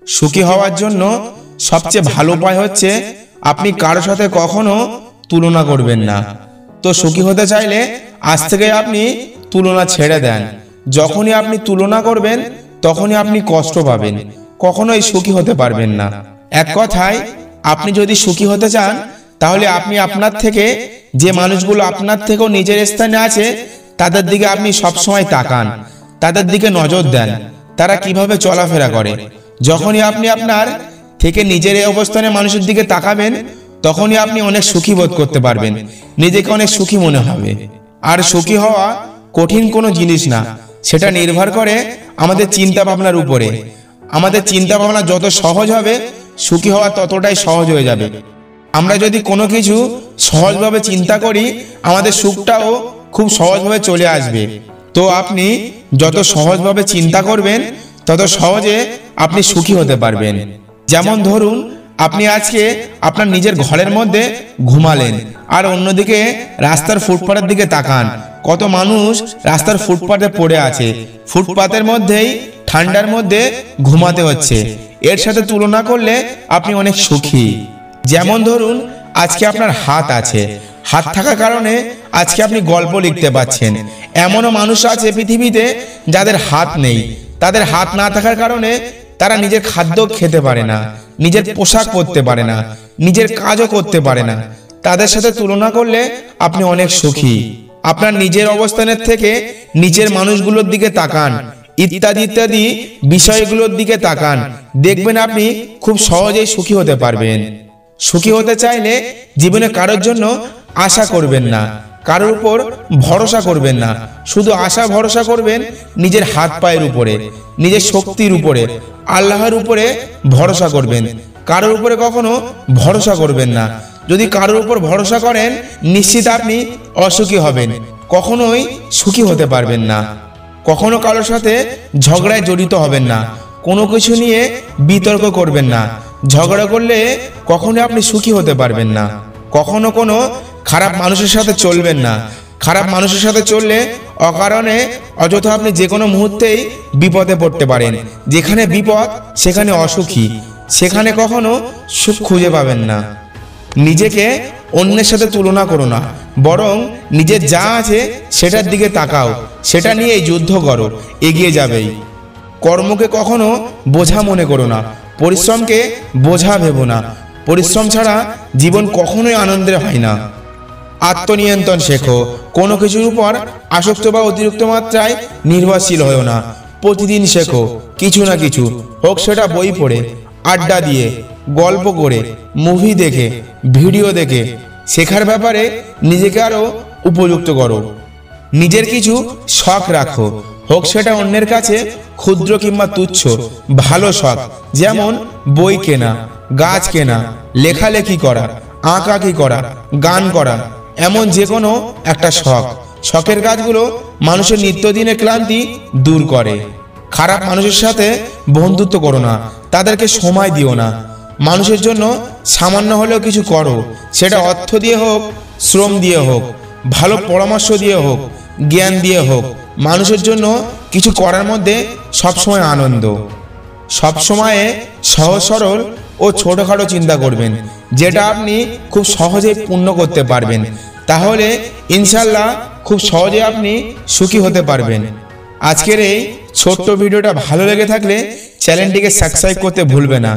সুখী হওয়ার জন্য সবচেয়ে ভালো উপায় হচ্ছে আপনি কারোর সাথে কখনো তুলনা করবেন না। তো সুখী হতে চাইলে আজ থেকে আপনি তুলনা ছেড়ে দেন। যখনই আপনি তুলনা করবেন তখনই আপনি কষ্ট পাবেন, কখনোই সুখী হতে পারবেন না। এক কথায়, আপনি যদি সুখী হতে চান তাহলে আপনি আপনার থেকে, যে মানুষগুলো আপনার থেকেও নিজের স্থানে আছে, তাদের দিকে আপনি সবসময় তাকান, তাদের দিকে নজর দেন, তারা কিভাবে চলাফেরা করে। যখনই আপনি আপনার থেকে নিজের এই অবস্থানে মানুষের দিকে তাকাবেন তখনই আপনি অনেক সুখী বোধ করতে পারবেন, নিজেকে অনেক সুখী মনে হবে। আর সুখী হওয়া কঠিন কোনো জিনিস না, সেটা নির্ভর করে আমাদের চিন্তা ভাবনার উপরে। আমাদের চিন্তা ভাবনা যত সহজ হবে সুখী হওয়া ততটাই সহজ হয়ে যাবে। আমরা যদি কোনো কিছু সহজভাবে চিন্তা করি আমাদের সুখটাও খুব সহজভাবে চলে আসবে। তো আপনি যত সহজভাবে চিন্তা করবেন তত সহজে আপনি সুখী হতে পারবেন। যেমন ধরুন, আপনি আজকে আপনার নিজের ঘরের মধ্যে ঘুমালেন আর অন্যদিকে রাস্তার ফুটপাতের দিকে তাকান, কত মানুষ রাস্তার ফুটপাতে পড়ে আছে, ফুটপাতের মধ্যেই ঠান্ডার মধ্যে ঘুমাতে হচ্ছে। এর সাথে তুলনা করলে আপনি অনেক সুখী। যেমন ধরুন, আজকে আপনার হাত আছে, হাত থাকার কারণে আজকে আপনি গল্প লিখতে পাচ্ছেন। এমনও মানুষ আছে পৃথিবীতে যাদের হাত নেই, তাদের হাত না থাকার কারণে তারা নিজের খাদ্য খেতে পারে না, নিজের পোশাক পরতে পারে না, নিজের কাজও করতে পারে না। তাদের সাথে তুলনা করলে আপনি অনেক সুখী। আপনার নিজের অবস্থানের থেকে নিচের মানুষগুলোর দিকে তাকান, ইত্যাদি ইত্যাদি বিষয়গুলোর দিকে তাকান, দেখবেন আপনি খুব সহজেই সুখী হতে পারবেন। সুখী হতে চাইলে জীবনে কারোর জন্য আশা করবেন না, কারোর উপর ভরসা করবেন না। শুধু আশা ভরসা করবেন নিজের হাত পায়ের উপরে, নিজের শক্তির উপরে, আল্লাহর উপরে ভরসা করবেন। কারোর উপরে কখনো ভরসা করবেন না। যদি কারোর উপর ভরসা করেন নিশ্চিত আপনি অসুখী হবেন, কখনোই সুখী হতে পারবেন না। কখনো কারোর সাথে ঝগড়ায় জড়িত হবেন না, কোনো কিছু নিয়ে বিতর্ক করবেন না। ঝগড়া করলে কখনো আপনি সুখী হতে পারবেন না। কখনো কোনো খারাপ মানুষের সাথে চলবেন না। খারাপ মানুষের সাথে চললে অকারণে অযথা আপনি যে কোনো মুহূর্তেই বিপদে পড়তে পারেন। যেখানে বিপদ সেখানে অসুখী, সেখানে কখনো সুখ খুঁজে পাবেন না। নিজেকে অন্যের সাথে তুলনা করো না, বরং নিজের যা আছে সেটার দিকে তাকাও, সেটা নিয়েই যুদ্ধ করো, এগিয়ে যাবেই। কর্মকে কখনো বোঝা মনে করো না, পরিশ্রমকে বোঝা ভেবো না। পরিশ্রম ছাড়া জীবন কখনোই আনন্দের হয় না। আত্মনিয়ন্ত্রণ শেখো, কোনো কিছুর উপর আসক্ত বা অতিরিক্ত মাত্রায় নির্ভরশীল হও না। প্রতিদিন শেখো কিছু না কিছু, হোক সেটা বই পড়ে, আড্ডা দিয়ে, গল্প করে, মুভি দেখে, ভিডিও দেখে। শেখার ব্যাপারে নিজেকে আরো উপযুক্ত করো। নিজের কিছু শখ রাখো, হোক সেটা অন্যের কাছে ক্ষুদ্র কিংবা তুচ্ছ। ভালো শখ, যেমন বই কেনা, গাছ কেনা, লেখালেখি করা, আঁকাআঁকি করা, গান করা, এমন যে কোনো একটা শখ। শখের কাজগুলো মানুষের নিত্যদিনের ক্লান্তি দূর করে। খারাপ মানুষের সাথে বন্ধুত্ব করো না, তাদেরকে সময় দিও না। মানুষের জন্য সামান্য হলেও কিছু করো, সেটা অর্থ দিয়ে হোক, শ্রম দিয়ে হোক, ভালো পরামর্শ দিয়ে হোক, জ্ঞান দিয়ে হোক। মানুষের জন্য কিছু করার মধ্যে সবসময় আনন্দ। সবসময়ে সহজ সরল ও ছোটখাটো চিন্তা করবেন, যেটা আপনি খুব সহজেই পূর্ণ করতে পারবেন। তাহলে ইনশাল্লাহ খুব সহজে আপনি সুখী হতে পারবেন। আজকের এই ছোট্ট ভিডিওটা ভালো লেগে থাকলে চ্যানেলটিকে সাবস্ক্রাইব করতে ভুলবে না।